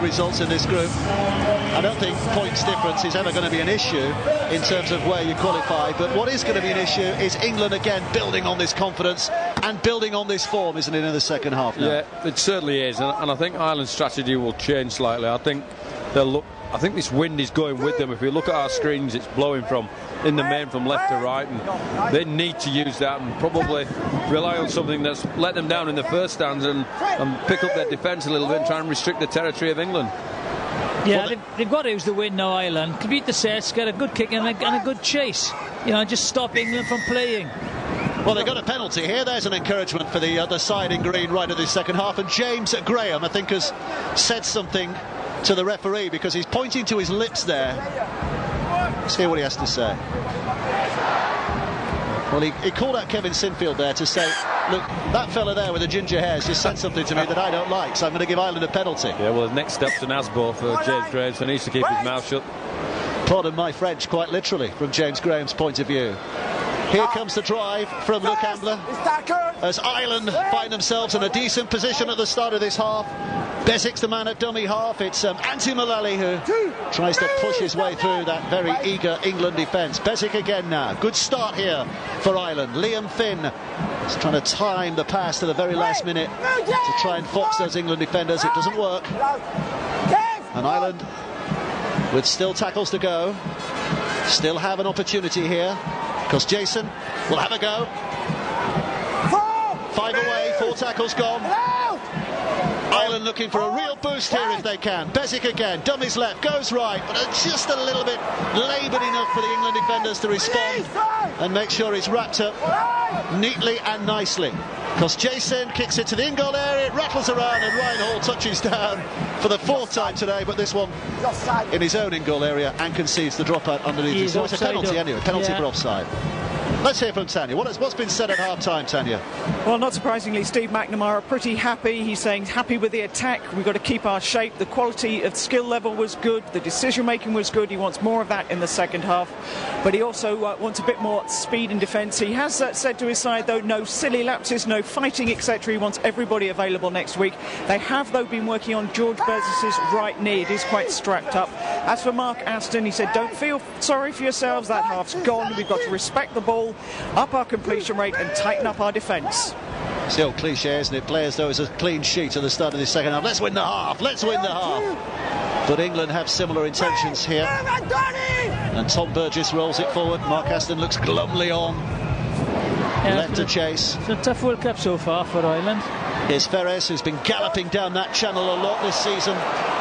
the results in this group. I don't think points difference is ever going to be an issue in terms of where you qualify, but what is going to be an issue is England again building on this confidence and building on this form, isn't it, in the second half now? Yeah, it certainly is, and I think Ireland's strategy will change slightly. I think this wind is going with them. If we look at our screens, it's blowing from in the main from left to right, and they need to use that and probably rely on something that's let them down in the first stanza and pick up their defence a little bit and try and restrict the territory of England. Yeah, they've got to use the wind now, Ireland. Complete the sets, get a good kick and a good chase. You know, just stop England from playing. Well, they got a penalty here. There's an encouragement for the other side in green right at the second half. And James Graham, I think, has said something to the referee because he's pointing to his lips there. Let's hear what he has to say. Well, he called out Kevin Sinfield there to say, look, that fella there with the ginger hairs just said something to me that I don't like, so I'm going to give Ireland a penalty. Yeah, well, the next step's an ASBO for James Graham, so he needs to keep his mouth shut. Pardon my French, quite literally, from James Graham's point of view. Here comes the drive from Luke Ambler as Ireland find themselves in a decent position at the start of this half. Beswick's the man at dummy half. It's Antti Mullally who tries to push his way through that very eager England defence. Beswick again now. Good start here for Ireland. Liam Finn is trying to time the pass to the very last minute to try and fox those England defenders. It doesn't work. And Ireland, with still tackles to go, still have an opportunity here because Jason will have a go. 5 away, 4 tackles gone. Ireland looking for a real boost here if they can. Beswick again, dummies left, goes right, but just a little bit laboured enough for the England defenders to respond and make sure it's wrapped up neatly and nicely. Because Jason kicks it to the in-goal area, it rattles around and Ryan Hall touches down for the 4th time today, but this one in his own in-goal area and concedes the dropout underneath. So it's a penalty anyway, penalty for offside. Let's hear from Tanya. What's been said at half-time, Tanya? Well, not surprisingly, Steve McNamara pretty happy. He's saying happy with the attack. We've got to keep our shape. The quality of skill level was good. The decision-making was good. He wants more of that in the second half. But he also wants a bit more speed in defence. He has said to his side, though, no silly lapses, no fighting, etc. He wants everybody available next week. They have, though, been working on George Bezos' right knee. It is quite strapped up. As for Mark Aston, he said, don't feel sorry for yourselves. That half's gone. We've got to respect the ball, up our completion rate and tighten up our defence. It's the old cliche, isn't it? Play as though it's a clean sheet at the start of the second half. Let's win the half, let's win the half. But England have similar intentions here. And Tom Burgess rolls it forward. Mark Aston looks glumly on. Left to chase. It's a tough World Cup so far for Ireland. Here's Ferres, who's been galloping down that channel a lot this season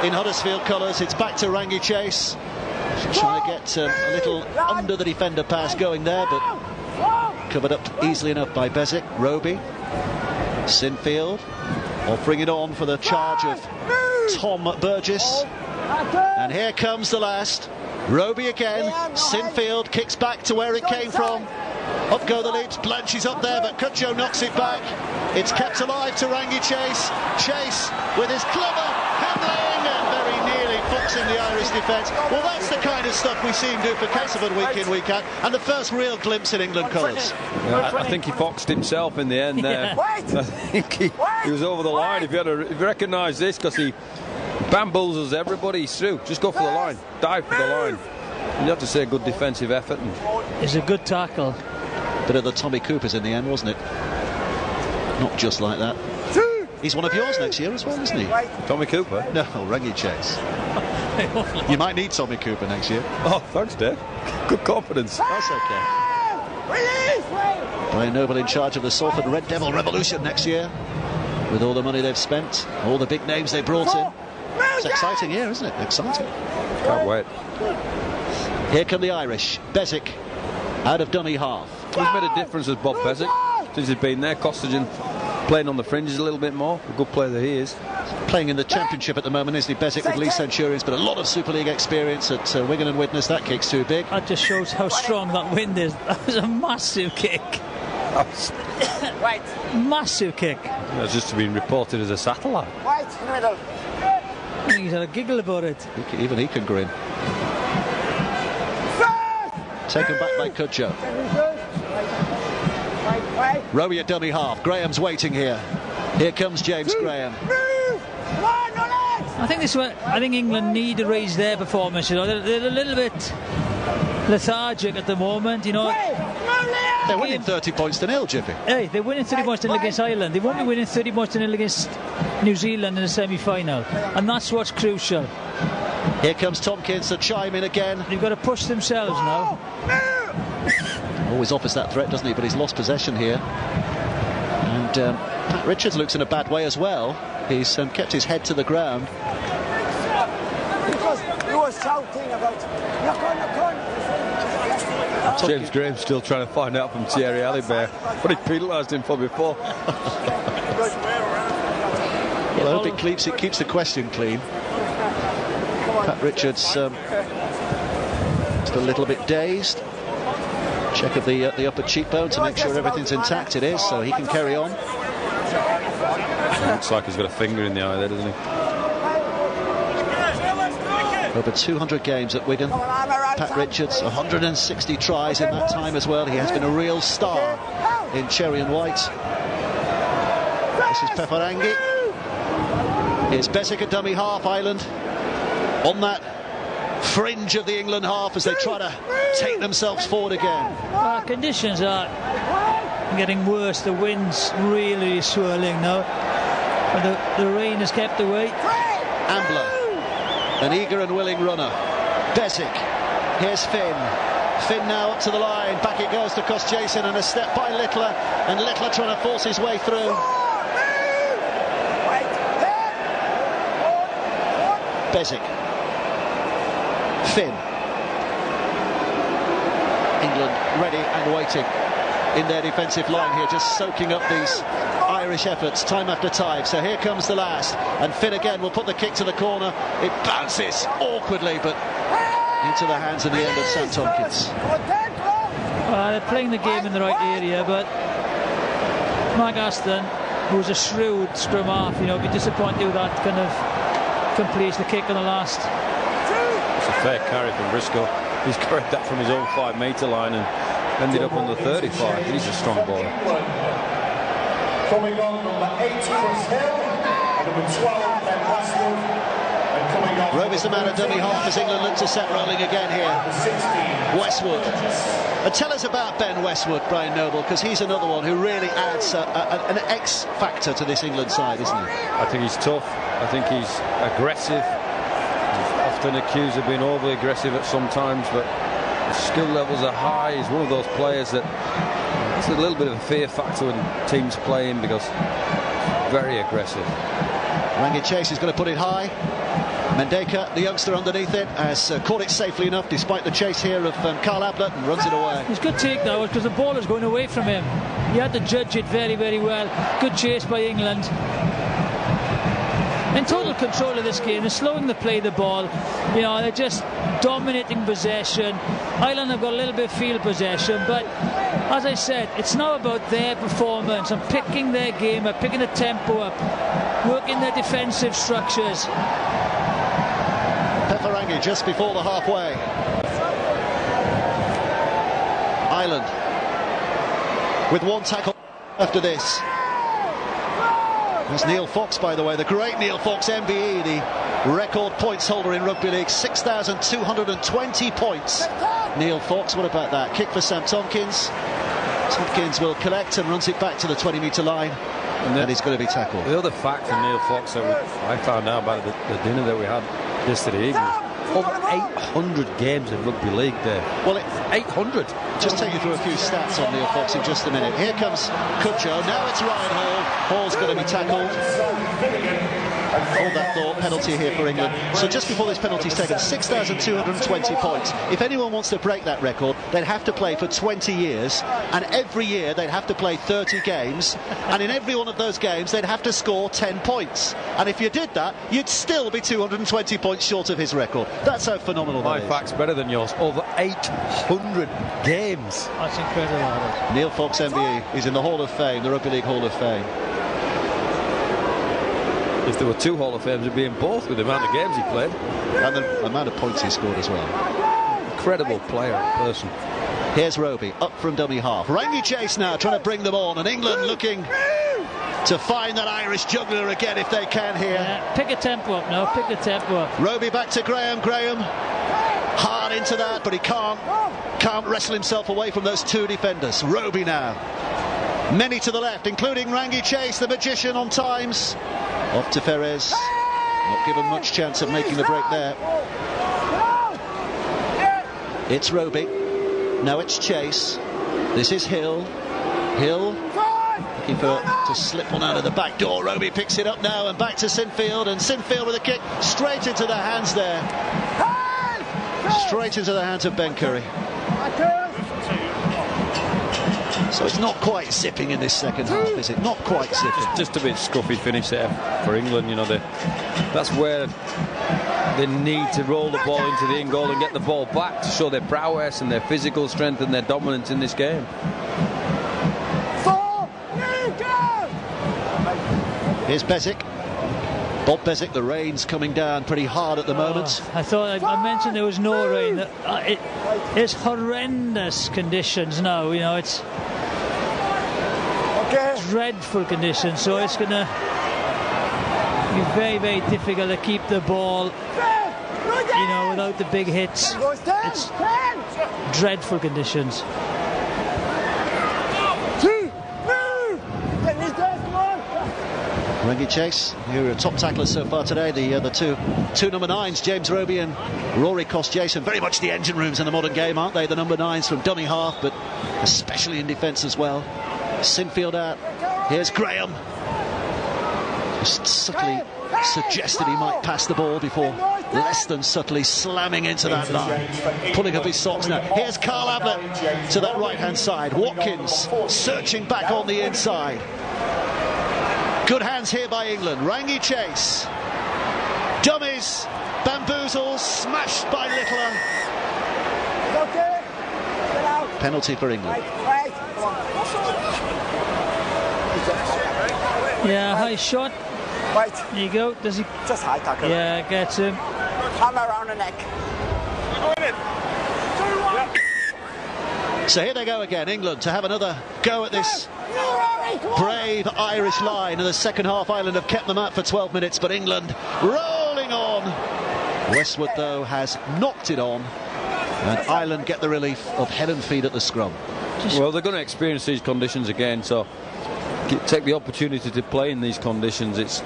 in Huddersfield colours. It's back to Rangi Chase. Trying to get a little under the defender pass going there, but covered up easily enough by Beswick. Roby, Sinfield offering it on for the charge of Tom Burgess. And here comes the last. Roby again. Sinfield kicks back to where it came from. Up go the Leaps. Blanche is up there, but Cudjoe knocks it back. It's kept alive to Rangi Chase. Chase with his clever handling and very nearly foxing the Irish defence. Well, that's the kind of stuff we see him do for Casavan week in, week out, and the first real glimpse in England colours. Yeah, I think he foxed himself in the end there. I think he was over the line. If you recognise this, because he bamboozles everybody, he's through. Just go for the line, dive for the line. You have to say good defensive effort. It's a good tackle. Bit of the Tommy Coopers in the end, wasn't it? Not just like that. He's one of yours next year as well, isn't he? Tommy Cooper? No, Rangi Chase. You might need Tommy Cooper next year. Oh, thanks, Dave. Good confidence. That's okay. Brian Noble in charge of the Salford Red Devil Revolution next year. With all the money they've spent, all the big names they brought in. It's an exciting year, isn't it? Exciting. Can't wait. Here come the Irish. Beswick out of dummy half. He's made a difference as Bob Beswick since he's been there. Costigan playing on the fringes a little bit more. A good player that he is. Playing in the Championship at the moment, isn't he? Beswick with Lee Centurions, but a lot of Super League experience at Wigan and Widnes. That kick's too big. That just shows how strong that wind is. That was a massive kick. Right. Massive kick. That's just been reported as a satellite. Right in the middle. I think he's had a giggle about it. Even he can grin. Taken back by Cudjoe. Roby at dummy half. Graham's waiting here. Here comes James Graham. I think this is what I think England need to raise their performance. You know, they're a little bit lethargic at the moment. You know, they're winning 30 points to nil, Jiffy. Hey, they're winning 30 points to nil against Ireland. They won't be winning 30 points to nil against New Zealand in the semi-final, and that's what's crucial. Here comes Tompkins to chime in again. They've got to push themselves now. Always offers that threat, doesn't he? But he's lost possession here. And Pat Richards looks in a bad way as well. He's kept his head to the ground. Because he was shouting about James Graham's still trying to find out from Thierry Alibert what he penalised him for before. Well, I hope it keeps the question clean. Pat Richards still a little bit dazed. Check of the upper cheekbone to make sure everything's intact. It is, so he can carry on. Looks like he's got a finger in the eye there, doesn't he? Over 200 games at Wigan. Pat Richards, 160 tries in that time as well. He has been a real star in cherry and white. This is Pefarangi. Here's Besic at dummy half. Ireland on that fringe of the England half as they try to take themselves forward again. Conditions are getting worse. The wind's really swirling now. And the rain has kept away. Ambler, an eager and willing runner. Besic, here's Finn. Finn now up to the line. Back it goes to Kostjason, and a step by Littler. And Littler trying to force his way through. Besic. Finn. England ready and waiting in their defensive line here, just soaking up these Irish efforts time after time. So here comes the last, and Finn again will put the kick to the corner. It bounces awkwardly, but into the hands of the end of Sam Tompkins. They're playing the game in the right area, but Mark Aston, who's a shrewd scrum half, you know, be disappointed with that kind of completes the kick on the last. It's a fair carry from Briscoe. He's carried that from his own 5-metre line and ended up on the 35. He's a strong bowler. Coming on, number 8, Chris Hill, and number 12, Ben Westwood. Roby's the man at dummy half as England look to set rolling again here. Westwood. And tell us about Ben Westwood, Brian Noble, because he's another one who really adds an X factor to this England side, isn't he? I think he's tough. I think he's aggressive. He's often accused of being overly aggressive at some times, but his skill levels are high. He's one of those players that it's a little bit of a fear factor when teams play him because he's very aggressive. Rangi Chase is going to put it high. Mendeka, the youngster underneath it, has caught it safely enough despite the chase here of Carl Ablett, and runs it away. It's a good take now because the ball is going away from him. He had to judge it very, very well. Good chase by England. In total control of this game, they're slowing the play of the ball. You know, they're just dominating possession. Ireland have got a little bit of field possession, but as I said, it's now about their performance and picking their game up, picking the tempo up, working their defensive structures. Pefarangi just before the halfway. Ireland with one tackle after this. There's Neil Fox, by the way, the great Neil Fox, MBE, the record points holder in Rugby League, 6,220 points. Neil Fox, what about that? Kick for Sam Tompkins. Tompkins will collect and runs it back to the 20-metre line, and he's going to be tackled. The other fact from Neil Fox that I found out about the dinner that we had yesterday evening, over 800 games in Rugby League there. Well, 800. Just take you through a few stats on Neil Fox in just a minute. Here comes Cutcho. Now it's Ryan Hall. Hall's going to be tackled. Hold that thought. Penalty here for England. So just before this penalty is taken, 6,220 points. If anyone wants to break that record, they'd have to play for 20 years, and every year they'd have to play 30 games, and in every one of those games they'd have to score 10 points. And if you did that, you'd still be 220 points short of his record. That's how phenomenal that is. My fact's better than yours. Over 800 games. That's incredible. Neil Fox, MBE, is in the Hall of Fame, the Rugby League Hall of Fame. If there were two Hall of Fames, it'd be in both with the amount of games he played. And the amount of points he scored as well. Incredible player, person. Here's Roby, up from dummy half. Rangi Chase now trying to bring them on, and England looking to find that Irish juggler again if they can here. Yeah, pick a tempo up now, pick the tempo up. Roby back to Graham. Graham hard into that, but he can't wrestle himself away from those two defenders. Roby now. Many to the left, including Rangi Chase, the magician on times. Off to Ferrez. Not given much chance of making the break there. It's Roby. Now it's Chase. This is Hill. Hill looking to slip one out of the back door. Roby picks it up now and back to Sinfield, and Sinfield with a kick straight into the hands there. Straight into the hands of Ben Curry. So it's not quite zipping in this second half, is it? Not quite zipping. Just a bit scruffy finish there for England. You know, that's where they need to roll the ball into the in goal and get the ball back to show their prowess and their physical strength and their dominance in this game. Here's Bezic. Bob Bezic, the rain's coming down pretty hard at the moment. I thought I mentioned there was no rain. It's horrendous conditions now. You know, it's dreadful conditions. So it's going to be very, very difficult to keep the ball, you know, without the big hits. It's dreadful conditions. Rangi Chase, who are top tacklers so far today, the two number 9s, James Roby and Rory Cos-Jason, very much the engine rooms in the modern game, aren't they? The number 9s from dummy half, but especially in defence as well. Sinfield out. Here's Graham. Just subtly suggested he might pass the ball before less than subtly slamming into that line, pulling up his socks now. Here's Carl Ablett to that right-hand side. Watkins searching back on the inside. Good hands here by England. Rangi Chase. Dummies. Bamboozles. Smashed by Littler. Penalty for England. Yeah, high shot. There you go. Does he? Just high tackle. Yeah, gets him. Hammer around the neck. So here they go again, England, to have another go at this brave Irish line. In the second half, Ireland have kept them out for 12 minutes, but England rolling on. Westwood, though, has knocked it on, and Ireland get the relief of head and feet at the scrum. Well, they're going to experience these conditions again, so take the opportunity to play in these conditions. It's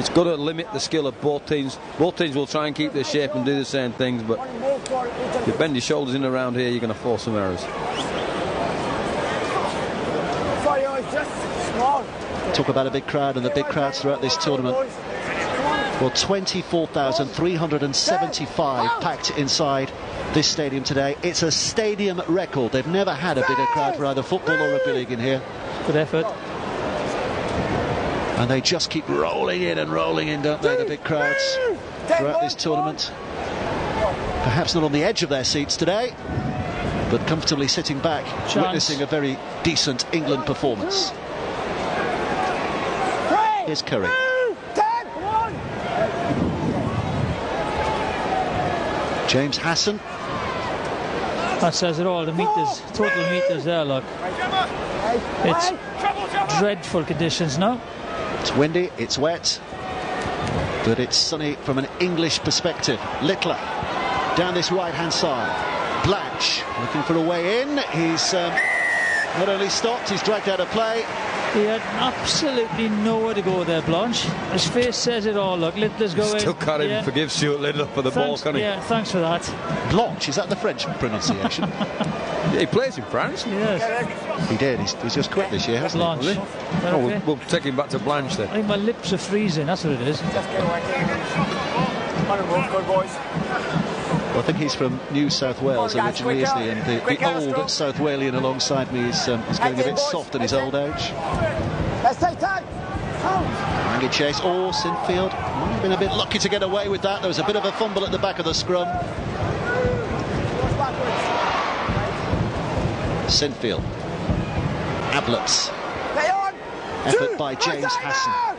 going to limit the skill of both teams. Both teams will try and keep their shape and do the same things, but if you bend your shoulders in around here, you're going to force some errors. Talk about a big crowd, and the big crowds throughout this tournament. Well, 24,375 packed inside this stadium today. It's a stadium record. They've never had a bigger crowd for either football or rugby league in here. Good effort. And they just keep rolling in, don't they, the big crowds throughout this tournament. Perhaps not on the edge of their seats today, but comfortably sitting back, witnessing a very decent England performance. Here's Curry. James Hassan. That says it all. The meters, total meters there, look. It's dreadful conditions now. It's windy, it's wet, but it's sunny from an English perspective. Littler down this right-hand side. Blanche looking for a way in. He's not only stopped, he's dragged out of play. He had absolutely nowhere to go there, Blanche. His face says it all. Look, Littler's going. Still can't even forgive Stuart Littler for the ball, can he? Yeah, thanks for that. Blanche, is that the French pronunciation? Yeah, he plays in France. Yes. He did. He's just quit this year, hasn't Blanche. he? Oh, Okay. we'll take him back to Blanche then. I think my lips are freezing. That's what it is. Just get away. Good boys. Well, I think he's from New South Wales originally, isn't he? And the old South Walian alongside me is getting a bit soft at his old age. Let's take time. Rangi Chase. Oh, Sinfield might have been a bit lucky to get away with that. There was a bit of a fumble at the back of the scrum. Sinfield. Ablett. Effort by James Hassan.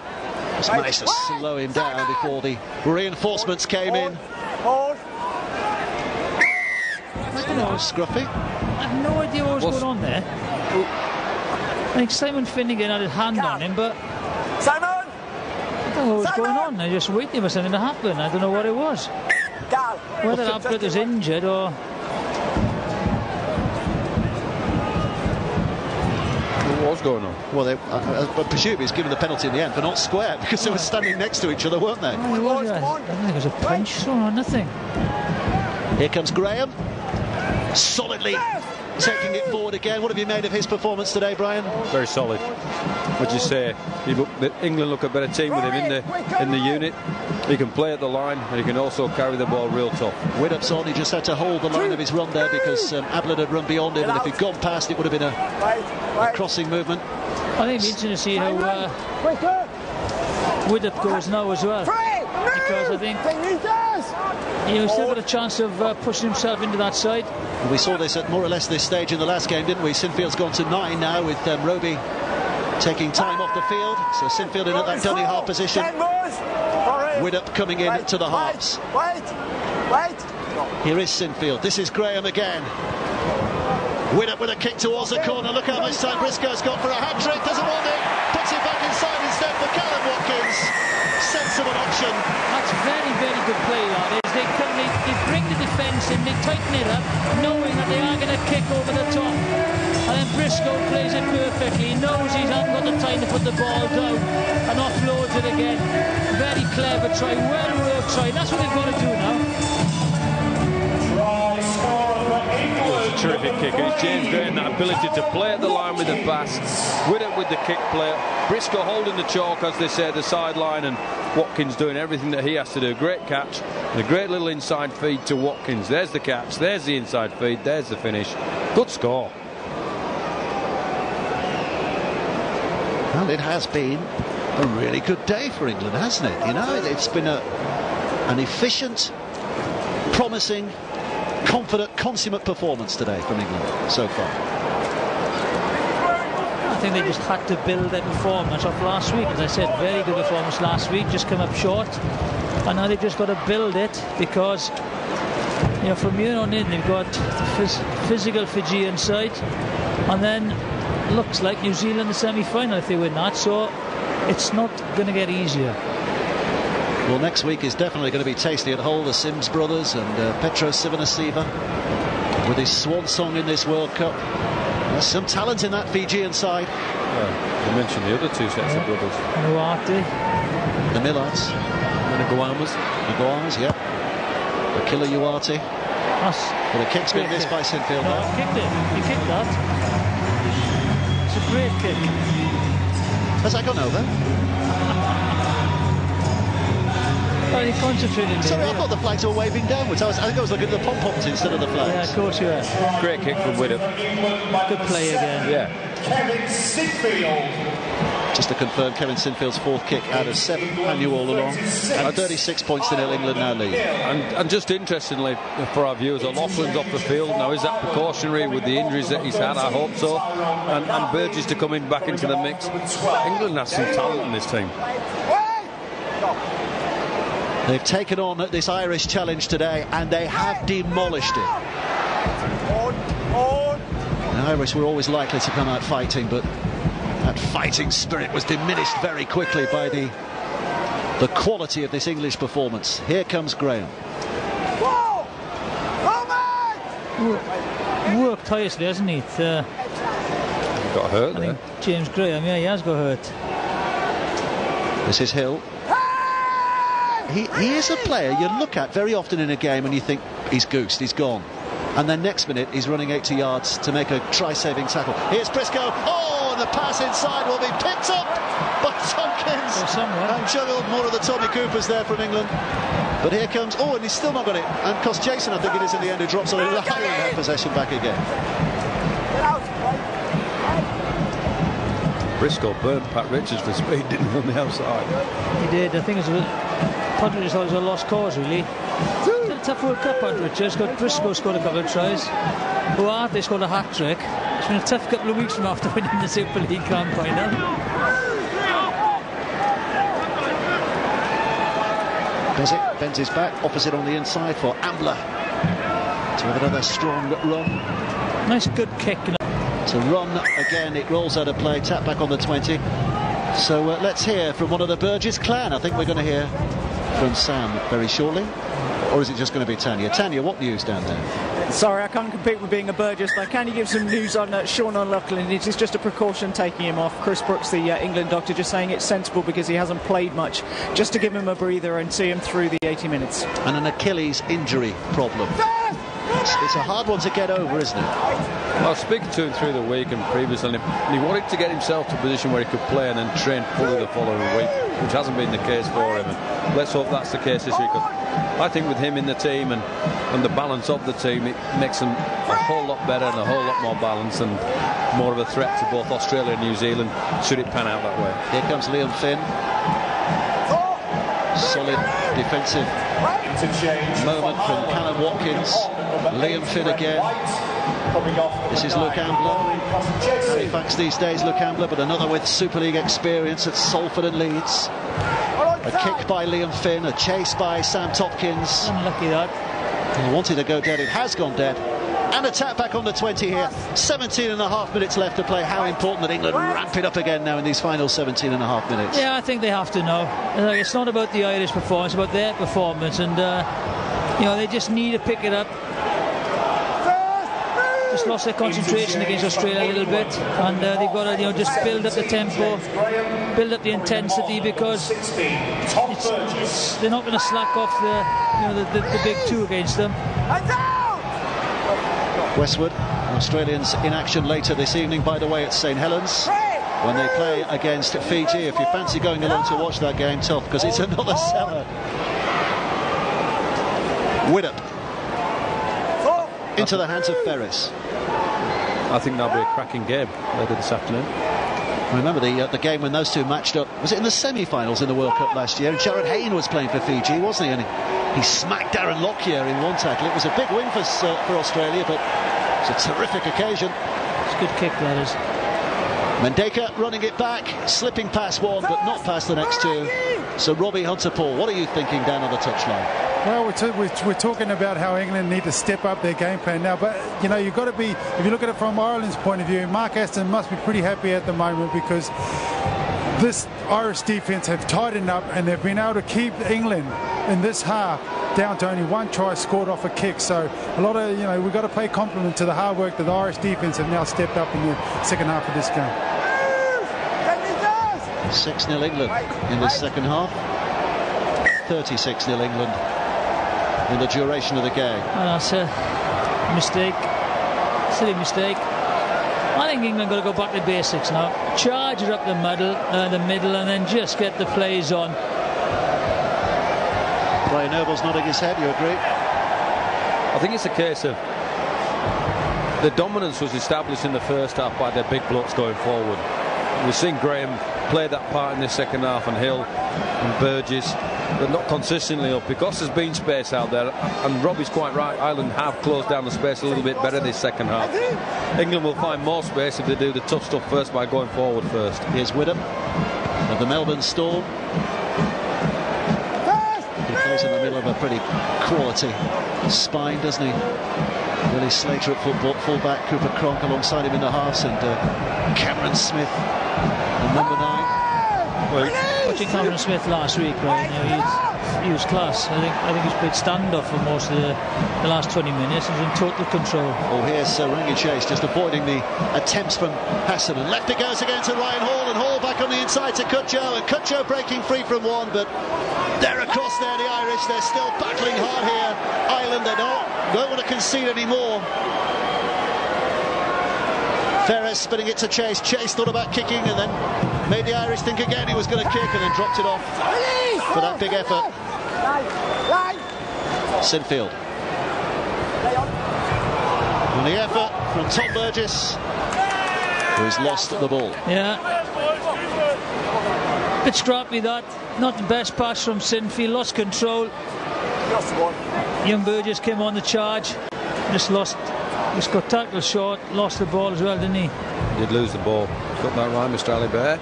Just managed to slow him down before the reinforcements came in. Hold. Scruffy. I have no idea what was going on there. I think Simon Finnegan had his hand on him, but what was going on. I just waiting for something to happen. I don't know what it was. Whether Ablett was injured or... What was going on? Well, I presume he's given the penalty in the end, but not square, because they were standing next to each other, weren't they? Oh, I don't think it was a punch thrown or nothing. Here comes Graham, solidly taking it forward again. What have you made of his performance today, Brian? Very solid. Would you say England look a better team with him in the unit? He can play at the line, and he can also carry the ball real tough. Widdop's on. He just had to hold the line of his run there because Ablett had run beyond him, and if he'd gone past, it would have been a crossing movement. I think it's interesting to see how Widdop goes now as well, because I think he's still got a chance of pushing himself into that side. And we saw this at more or less this stage in the last game, didn't we? Sinfield's gone to 9 now with Roby taking time off the field. So Sinfield in at that dummy half position. Widdop coming in to the halves. Here is Sinfield. This is Graham again. Widdop with a kick towards the corner. Look how much time Briscoe's got for a hat-trick. Doesn't want it. Puts it back inside instead for Callum Watkins. Sensible option. That's very, very good play, that is. They bring the defence in, they tighten it up, knowing that they are going to kick over the top. And then Briscoe plays it perfectly. He knows he hasn't got the time to put the ball down and offloads it again. Very clever try, well worked try. That's what they've got to do now. It's a terrific kick, and it's James Graham, that ability to play at the line with the pass, Widdop with the kick play, Briscoe holding the chalk, as they say, the sideline, and Watkins doing everything that he has to do. Great catch, and a great little inside feed to Watkins. There's the catch, there's the inside feed, there's the finish. Good score. Well, it has been a really good day for England, hasn't it? You know, it's been an efficient, promising, confident, consummate performance today from England so far. I think they just had to build their performance off last week. As I said, very good performance last week, just come up short, and now they've just got to build it, because you know, from here on in they've got the physical Fijian side, and then looks like New Zealand the semi-final if they win that, so it's not going to get easier. Well, next week is definitely going to be tasty at Hull. The Sims brothers and Petro Sivanasiva with his swan song in this World Cup. There's some talent in that Fijian side. You mentioned the other two sets of brothers. Nuati. The Millards. And the Guamas. The Guamas, yeah. The killer Uati. Well, the kick's been missed by Sinfield no, now. He kicked it. He kicked that. It's a great kick. Has that gone over? Oh, he concentrated. Sorry, I thought the flags were waving downwards. I think I was looking at the pom-poms instead of the flags. Yeah, of course you are. Great kick from Widdop. Good play again. Yeah. Kevin Sinfield. Just to confirm, Kevin Sinfield's fourth kick out of 7. I knew all along. And 36 points to nil, England now lead. And just interestingly for our viewers, O'Loughlin's off the field now. Is that precautionary with the injuries that he's had? I hope so. And Burgess to come in back into the mix. England has some talent in this team. They've taken on this Irish challenge today, and they have demolished it. The Irish were always likely to come out fighting, but that fighting spirit was diminished very quickly by the quality of this English performance. Here comes Graham. Worked tirelessly, hasn't he? He got hurt I there. think James Graham, yeah, he has got hurt. This is Hill. He is a player you look at very often in a game and you think he's goosed, he's gone, and then next minute he's running 80 yards to make a try-saving tackle. Here's Briscoe. Oh, and the pass inside will be picked up by Tompkins and juggled. More of the Tommy Coopers there from England. But here comes, oh, and he's still not got it, and cost Jason, I think it is in the end, who drops on it, that possession back again. Briscoe burnt Pat Richards for speed, didn't he, on the outside? He did. I think it was Padre thought it was a lost cause, really. It's a tough World Cup, Pat Richards. Briscoe scored a couple of tries. Uati scored a hat-trick. It's been a tough couple of weeks from after winning the Super League Grand Final. Does it? Bends his back, opposite on the inside for Ambler to have another strong run. Nice good kick. To run again, it rolls out of play, tap back on the 20. So let's hear from one of the Burgess clan. I think we're going to hear from Sam very shortly. Or is it just going to be Tanya? Tanya, what news down there? Sorry, I can't compete with being a Burgess, but can you give some news on Sean O'Loughlin? It is just a precaution taking him off. Chris Brooks, the England doctor, just saying it's sensible because he hasn't played much, just to give him a breather and see him through the 80 minutes. And an Achilles injury problem. It's a hard one to get over, isn't it? Well, I was speaking to him through the week and previously, and he wanted to get himself to a position where he could play and then train fully the following week, which hasn't been the case for him. And let's hope that's the case this week. I think with him in the team and the balance of the team, it makes them a whole lot better and a whole lot more balanced and more of a threat to both Australia and New Zealand, should it pan out that way. Here comes Liam Finn. Solid defensive moment from Callum Watkins. Liam Finn again. This is Luke Ambler. Halifax these days, Luke Ambler, but another with Super League experience at Salford and Leeds. A kick by Liam Finn, a chase by Sam Topkins. Unlucky that. He wanted to go dead, it has gone dead. And a tap back on the 20 here. 17 and a half minutes left to play. How important that England ramp it up again now in these final 17 and a half minutes. Yeah, I think they have to know. It's not about the Irish performance, it's about their performance, and you know, they just need to pick it up. Just lost their concentration against Australia a little bit, and they've got to, you know, just build up the tempo, build up the intensity, because they're not going to slack off the big two against them. Westwood, Australians in action later this evening, by the way, at St Helens, when they play against Fiji. If you fancy going along to watch that game, tough, because it's another seller. Widdop into the hands of Ferris. I think that'll be a cracking game later this afternoon. Remember the game when those two matched up, was it in the semi-finals in the World Cup last year? Jared Hayne was playing for Fiji, wasn't he? And he smacked Darren Lockyer in one tackle. It was a big win for Australia, but it's a terrific occasion. It's a good kick, that is. Mendeka running it back, slipping past one, but not past the next two. So Robbie Hunter-Paul, what are you thinking down on the touchline? Well, we're talking about how England need to step up their game plan now, but you know, you've got to be, if you look at it from Ireland's point of view, Mark Aston must be pretty happy at the moment, because this Irish defence have tightened up and they've been able to keep England in this half down to only one try scored off a kick. So a lot of, you know, we've got to pay compliment to the hard work that the Irish defence have now stepped up in the second half of this game. 6-0 England in the second half. 36-0 England in the duration of the game. Well, that's a mistake, silly mistake. I think England got to go back to basics now. Charge it up the middle, and then just get the plays on. Brian Noble's nodding his head. You agree? I think it's a case of the dominance was established in the first half by their big blocks going forward. We've seen Graham play that part in the second half, and Hill and Burgess, but not consistently up, because there's been space out there. And Robbie's quite right, Ireland have closed down the space a little bit better this second half. England will find more space if they do the tough stuff first by going forward first. Here's Widdop of the Melbourne Storm. He plays in the middle of a pretty quality spine, doesn't he? Willie Slater at fullback, Cooper Cronk alongside him in the halves, and Cameron Smith, the number 9. Well, watching Cameron Smith last week, right, you know, he was class. I think he's played standoff for most of the last 20 minutes. He's in total control. Oh, here's Rangi Chase just avoiding the attempts from Hassan, and left it goes again to Ryan Hall, and Hall back on the inside to Cutjo, and Cutjo breaking free from one, but they're across there, the Irish. They're still battling hard here. Ireland, they don't want to concede anymore. Ferris spinning it to Chase. Chase thought about kicking and then made the Irish think again he was going to kick, and then dropped it off for that big effort. Sinfield. And the effort from Tom Burgess, who's lost the ball. Yeah. Bit scrappy that. Not the best pass from Sinfield. Lost control. Young Burgess came on the charge. Just got tackled short. Lost the ball as well, didn't he? He did lose the ball. Got that right, Mr. Ali Bear.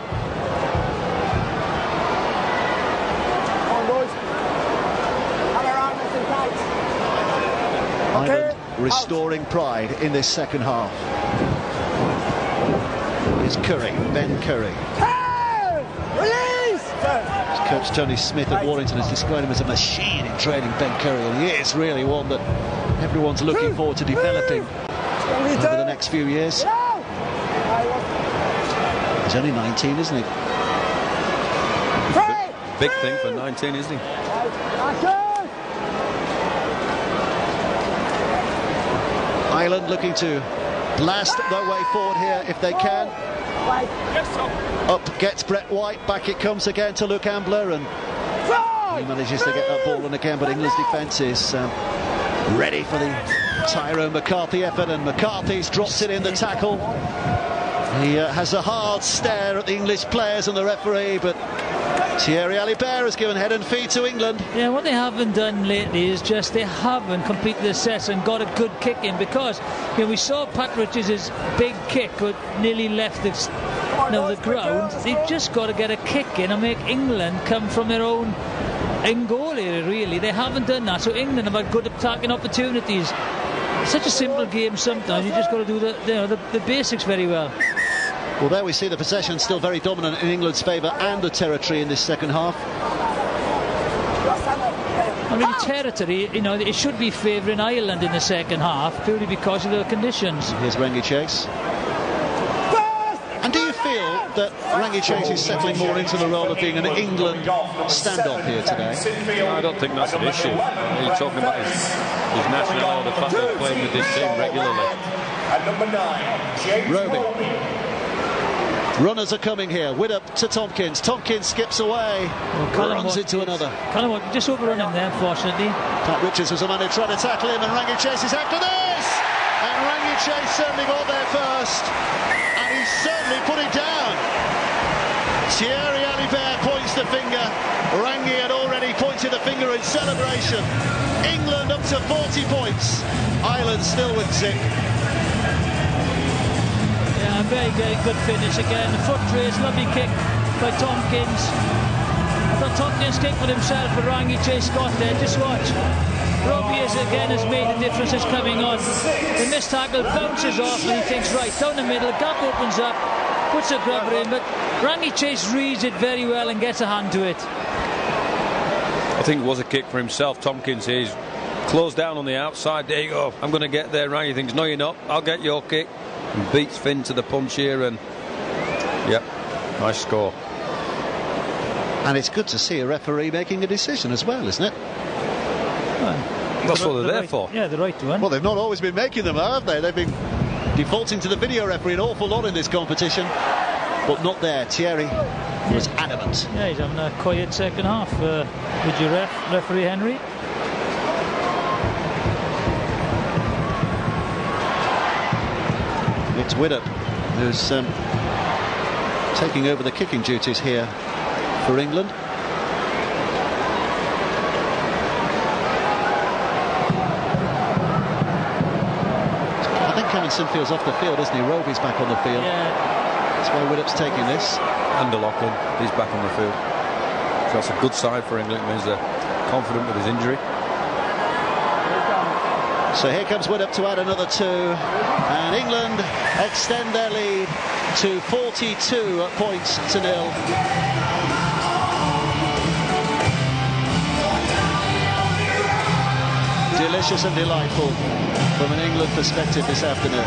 Ireland restoring pride in this second half. Here's Curry, Ben Curry. Coach Tony Smith at Warrington has described him as a machine in training Ben Curry, and he is really one that everyone's looking forward to developing over the next few years. He's only 19, isn't he? Big thing for 19, isn't he? Ireland looking to blast their way forward here if they can. Up gets Brett White, back it comes again to Luke Ambler, and he manages to get that ball on again, but England's defence is ready for the Tyrone McCarthy effort, and McCarthy's dropped it in the tackle. He has a hard stare at the English players and the referee, but Thierry Alibert has given head and feet to England. Yeah, what they haven't done lately is just they haven't completed the set and got a good kick in, because we saw Pat Richards' big kick nearly left the ground. They've just got to get a kick in and make England come from their own goal area, really. They haven't done that, so England have had good attacking opportunities. It's such a simple game sometimes, you just got to do the basics very well. Well, there we see the possession still very dominant in England's favour and the territory in this second half. I mean, territory, it should be favouring Ireland in the second half, purely because of the conditions. Here's Rangi Chase. And do you feel that Rangi Chase is settling more into the role of being an England standoff here today? No, I don't think that's an issue. He's talking about his nationality, the fact that he's playing with this team regularly. At number 9, James Roby. Runners are coming here. Widdop to Tompkins. Tompkins skips away. Runs into another. Callum just overrun him there, unfortunately. Pat Richards was the man who tried to tackle him, and Rangi Chase is after this! And Rangi Chase certainly got there first. And he certainly put it down. Thierry Alibert points the finger. Rangi had already pointed the finger in celebration. England up to 40 points. Ireland still with zip. Yeah, very, very good finish again. The foot trace, lovely kick by Tompkins. I thought Tompkins kicked for himself, but Rangi Chase got there. Just watch. Robbie has made the difference. It's coming on. The missed tackle bounces off, and he thinks, right, down the middle, the gap opens up, puts a grubber in, but Rangi Chase reads it very well and gets a hand to it. I think it was a kick for himself. Tompkins here, he's closed down on the outside. There you go. I'm going to get there. Rangi thinks, no, you're not. I'll get your kick. And beats Finn to the punch here, and yep, nice score. And it's good to see a referee making a decision as well, isn't it? Well, that's what they're there for. Yeah, the right one. Well, they've not always been making them, have they? They've been defaulting to the video referee an awful lot in this competition, but not there. Thierry was adamant. Yeah, he's having a quiet second half. Would you referee Henry? It's Widdop who's taking over the kicking duties here for England. I think Cameron Sinfield's off the field, isn't he? Roby's back on the field. Yeah. That's why Widdop's taking this. And Lachlan, he's back on the field. So that's a good side for England. It means they're confident with his injury. So here comes Widdop to add another 2, and England extend their lead to 42 points to 0. Delicious and delightful from an England perspective this afternoon.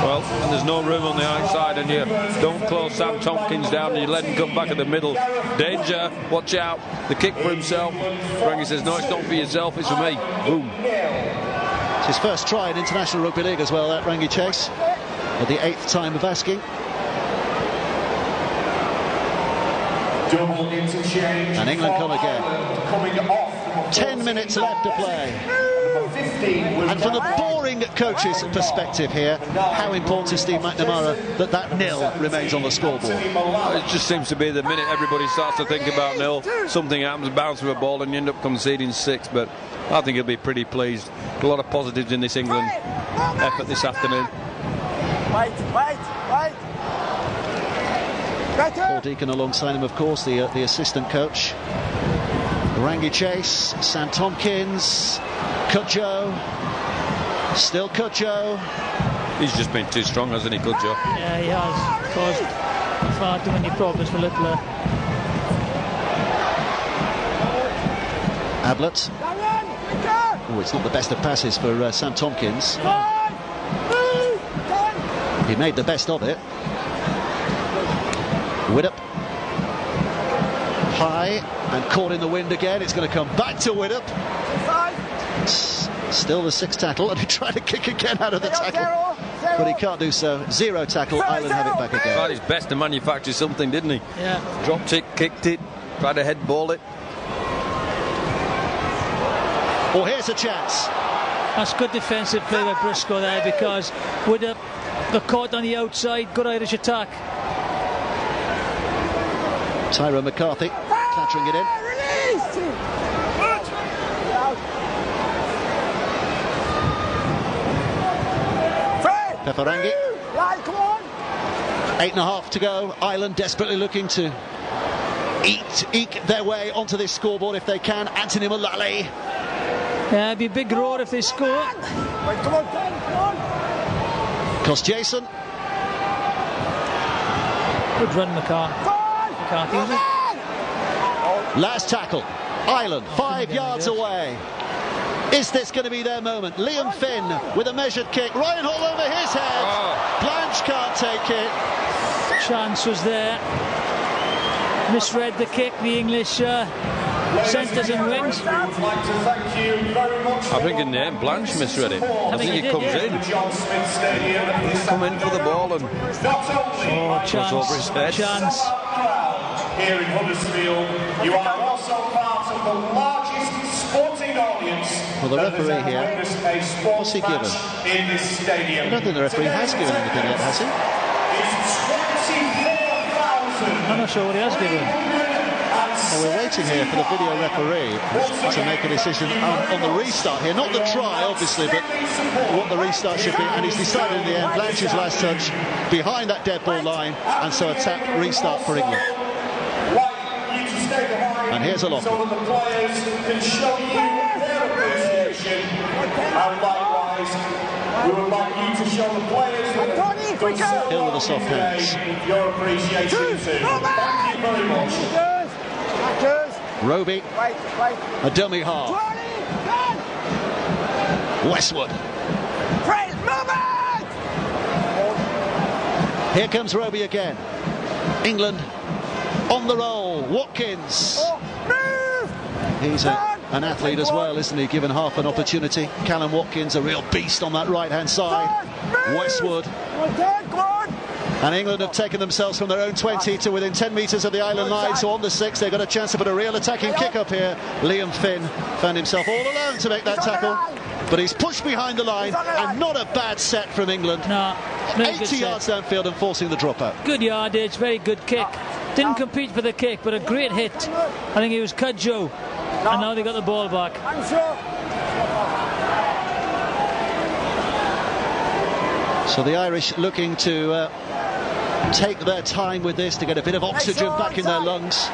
Well, and there's no room on the outside, and you don't close Sam Tompkins down, and you let him come back at the middle. Danger, watch out. The kick for himself. Rangi says, no, it's not for yourself, it's for me. Boom. It's his first try in International Rugby League as well, that Rangi Chase, at the 8th time of asking. Double interchange. And England come again. Coming off. 10 minutes left to play. And from the boring coach's perspective here, how important is Steve McNamara that nil remains on the scoreboard? It just seems to be the minute everybody starts to think about nil, something happens, bounce with a ball, and you end up conceding 6. But I think he'll be pretty pleased. A lot of positives in this England effort this afternoon. Wait. Paul Deacon alongside him, of course, the assistant coach. Rangi Chase, Sam Tompkins, Cudjoe, still Cudjoe. He's just been too strong, hasn't he, Cudjoe? Yeah, he has caused far too many problems for Littler. Ablett. Oh, it's not the best of passes for Sam Tompkins. He made the best of it. Widdop. High and caught in the wind again. It's going to come back to Widdop. Still the sixth tackle, and he tried to kick again out of the tackle, but he can't do so. Zero tackle. Ireland have it back again. Tried his best to manufacture something, didn't he? Yeah. Dropped it, kicked it, tried to head ball it. Oh, here's a chance. That's good defensive play by Briscoe there, because with the caught on the outside, good Irish attack. Tyrone McCarthy clattering it in. Pefarangi. 8.5 to go. Ireland desperately looking to eke their way onto this scoreboard if they can. Anthony Mullally. Yeah, it'd be a big roar if they score. Cos Jason. Good run, McCarthy, was it? Last tackle. Ireland 5 yards away. Is this going to be their moment? Liam Finn with a measured kick. Ryan Hall over his head. Blanche can't take it. Chance was there. Misread the kick, the English centres and wings. I think in the end Blanche misread it. I think he comes in. Come in for the ball and Chance. over his head. Chance. Here in Huddersfield, you are also part of the largest sporting audience. Well, the referee here, what's he given? In this stadium. I don't think the referee has given anything yet, has he? I'm not sure what he has given. Well, we're waiting here for the video referee to make a decision on the restart here. Not the try, obviously, but what the restart should be. And he's decided in the end, Blanche's last touch behind that dead ball line, and so a tap restart for England. And here's a lock. So that the players can show you their appreciation. And likewise, we would like you to show the players that Hill with the soft hands. your appreciation too. Thank you very much. Roby, a dummy half. Westwood. Here comes Roby again. England on the roll. Watkins. He's an athlete as well, isn't he? Given half an opportunity. Callum Watkins, a real beast on that right-hand side. Westwood. And England have taken themselves from their own 20 to within 10 metres of the island line. So on the 6, they've got a chance to put a real attacking kick up here. Liam Finn found himself all alone to make that tackle. But he's pushed behind the line, and not a bad set from England. No, 80 yards downfield and forcing the dropout. Good yardage, very good kick. Didn't compete for the kick, but a great hit. I think it was Cudjoe. And now they got the ball back. So the Irish looking to take their time with this to get a bit of oxygen back in their lungs,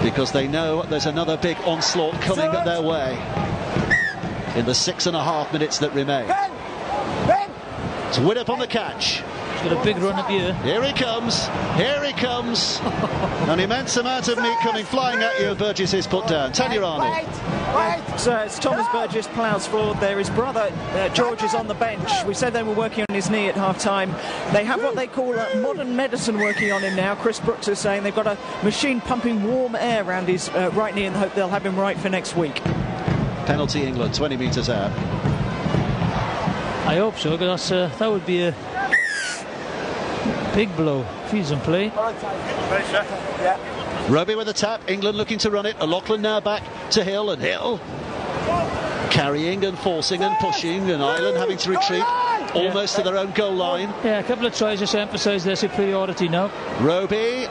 because they know there's another big onslaught coming their way in the 6.5 minutes that remain. It's Widdop on the catch. He's got a big run up here. Here he comes. Here he comes. An immense amount of meat coming flying at you. Burgess is put down. Tanya Arnold. So it's Thomas Burgess ploughs forward there. His brother George is on the bench. We said they were working on his knee at half-time. They have what they call modern medicine working on him now. Chris Brooks is saying they've got a machine pumping warm air around his right knee, and hope they'll have him right for next week. Penalty England, 20 metres out. I hope so, because that would be a big blow if he doesn't play. Roby with a tap. England looking to run it. O'Loughlin now back to Hill, and Hill carrying and forcing and pushing, and Ireland having to retreat almost to their own goal line. Yeah, a couple of tries just emphasise their superiority now. Roby.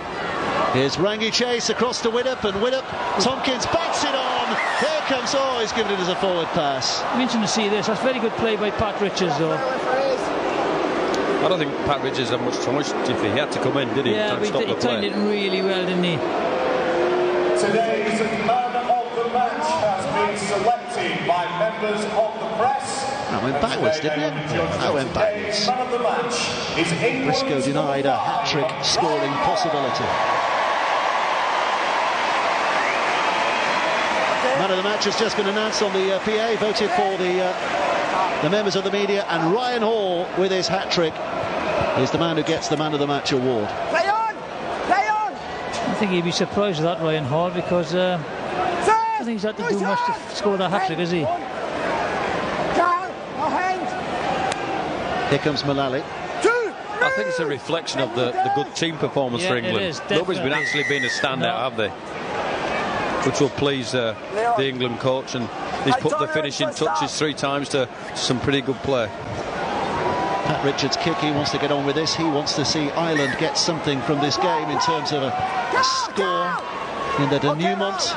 Here's Rangi Chase across to Widdop, and Widdop, Tompkins bats it on. Here comes, he's given it as a forward pass. I'm interested to see this. That's very good play by Pat Richards, though. I don't think Pat Richards had much choice if he had to come in, did he? Yeah, but he timed it really well, didn't he? Today's man of the match has been selected by members of the press. That went backwards, didn't it? That went backwards. Man of the match is England. Briscoe denied a hat-trick scoring possibility. Man of of the match has just been announced on the PA, voted for the members of the media, and Ryan Hall, with his hat-trick, is the man who gets the Man of the Match award. Play on! Play on! I think he'd be surprised with that, Ryan Hall, because I don't think he's had to do much to score that hat-trick, has he? Down! No hands! Here comes Mullally. I think it's a reflection of the good team performance for England. It is, Nobody's been actually been a standout, have they? Which will please the England coach, and he's put the finishing touches 3 times to some pretty good play. Pat Richards' kick, he wants to get on with this. He wants to see Ireland get something from this game in terms of a score in the denouement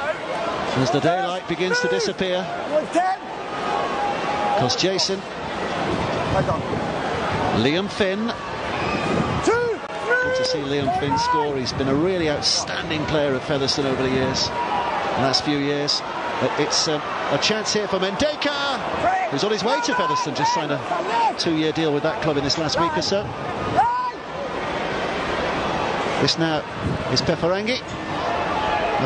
as the daylight begins to disappear. Because Jason, Liam Finn, good to see Liam Finn score. He's been a really outstanding player at Featherstone over the years, the last few years. It's a chance here for Mendeka, who's on his way to Featherstone, just signed a 2-year deal with that club in this last week or so. This now is Peferangi,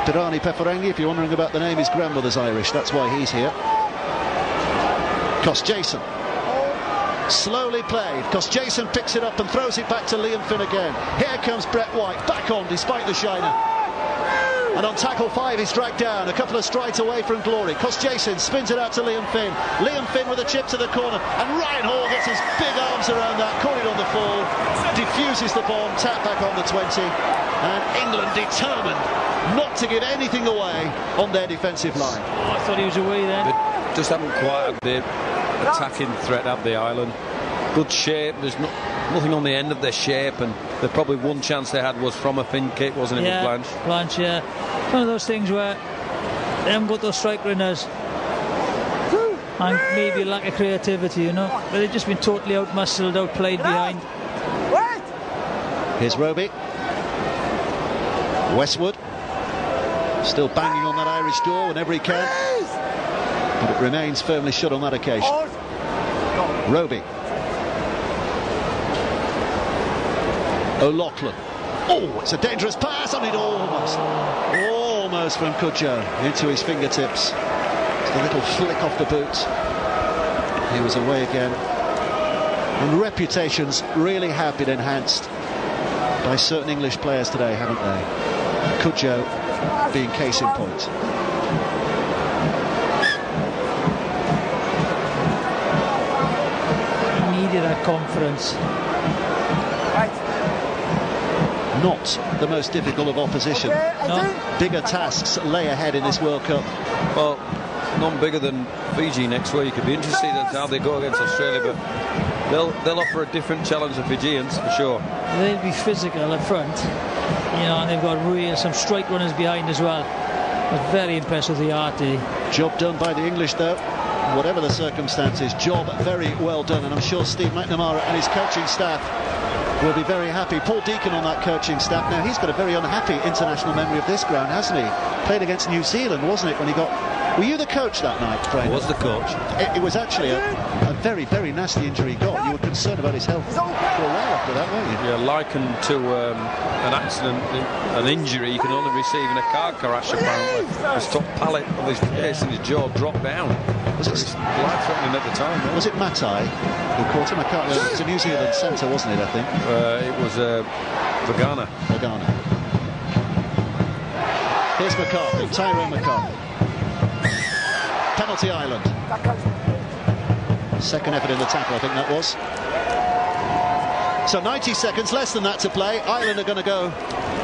Pirani Peferangi. If you're wondering about the name, his grandmother's Irish, that's why he's here. Jason, slowly played. Jason picks it up and throws it back to Liam Finn again. Here comes Brett White, back on despite the shiner. And on tackle 5, he's dragged down a couple of strides away from glory. Jason spins it out to Liam Finn. Liam Finn with a chip to the corner, and Ryan Hall gets his big arms around that, caught it on the fall, diffuses the bomb, tap back on the 20, and England determined not to give anything away on their defensive line. Oh, I thought he was away then. They just haven't quite had the attacking threat of the Ireland. Good shape, there's nothing on the end of their shape, and probably one chance they had was from a Finn kick, wasn't it, with Blanche? Blanche, yeah. One of those things where they haven't got those strike runners and maybe a lack of creativity, you know, but they've just been totally out-muscled, outplayed behind. Here's Roby. Westwood still banging on that Irish door whenever he can, but it remains firmly shut on that occasion. Roby. O'Loughlin. Oh, it's a dangerous pass, and it almost from Cudjoe into his fingertips. It's a little flick off the boot. He was away again. And reputations really have been enhanced by certain English players today, haven't they? Cudjoe being case in point. Needed that confidence. Not the most difficult of opposition. No. Bigger tasks lay ahead in this World Cup. Well, none bigger than Fiji next week. It'd be interesting to see how they go against Australia, but they'll offer a different challenge to Fijians for sure. They'll be physical up front, you know, and they've got some strike runners behind as well. I was very impressed with the arty. Job done by the English, though. Whatever the circumstances, job very well done, and I'm sure Steve McNamara and his coaching staff will be very happy. Paul Deacon on that coaching staff. Now, he's got a very unhappy international memory of this ground, hasn't he? Played against New Zealand, wasn't it, when he got... Were you the coach that night, Craig? I was the coach. It was actually a very, very nasty injury he got. You were concerned about his health for a while after that, weren't you? Yeah, likened to an accident, an injury you can only receive in a car crash, apparently. His top palate of his face and his jaw dropped down. Was it life-threatening at the time? Yeah. Was it Matai who caught him? I can't remember. It was a New Zealand centre, wasn't it, I think? It was Vagana. Here's McCarthy, Tyrone McCarthy. Penalty Ireland. Second effort in the tackle, I think that was. So 90 seconds, less than that to play. Ireland are going to go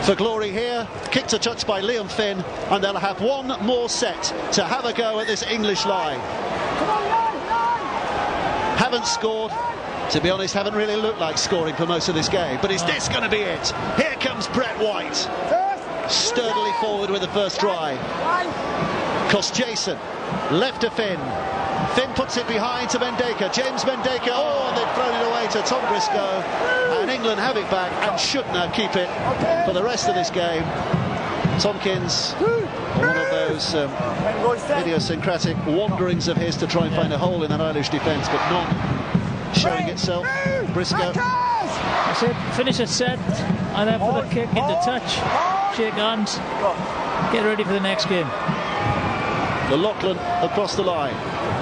for glory here. Kick to touch by Liam Finn, and they'll have one more set to have a go at this English line. Haven't scored. To be honest, haven't really looked like scoring for most of this game. But is this going to be it? Here comes Brett White. Sturdily forward with the first try. Jason left to Finn. Finn puts it behind to Mendeka. James Mendeka. Oh, and they've thrown it away to Tom Briscoe. And England have it back and should now keep it for the rest of this game. Tompkins, one of those idiosyncratic wanderings of his to try and find a hole in that Irish defence, but none showing itself. Briscoe. I said finish a set and then for the kick, get the touch, shake hands, get ready for the next game. The Lachlan across the line.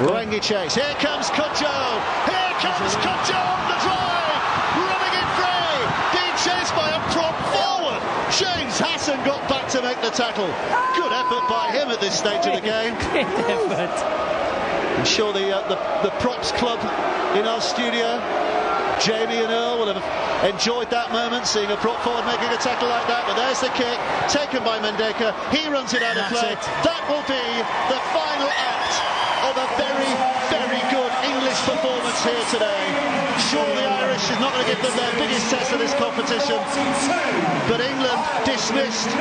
Rangi Chase. Here comes Cudjoe. Here comes Cudjoe on the drive. Running in free. Being chased by a prop forward. James Hassan got back to make the tackle. Good effort by him at this stage of the game. Great effort. I'm sure the props club in our studio, Jamie and Earl, will have enjoyed that moment, seeing a prop forward making a tackle like that. But there's the kick, taken by Mendeka. He runs it out of play. That will be the final act of a very, very good English performance here today. Sure, the Irish is not going to give them their biggest test of this competition, but England dismissed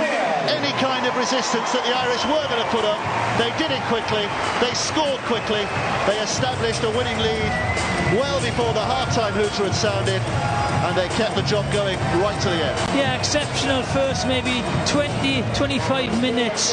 any kind of resistance that the Irish were going to put up. They did it quickly, they scored quickly, they established a winning lead well before the half-time hooter had sounded, and they kept the job going right to the end. Yeah, exceptional first maybe 20-25 minutes.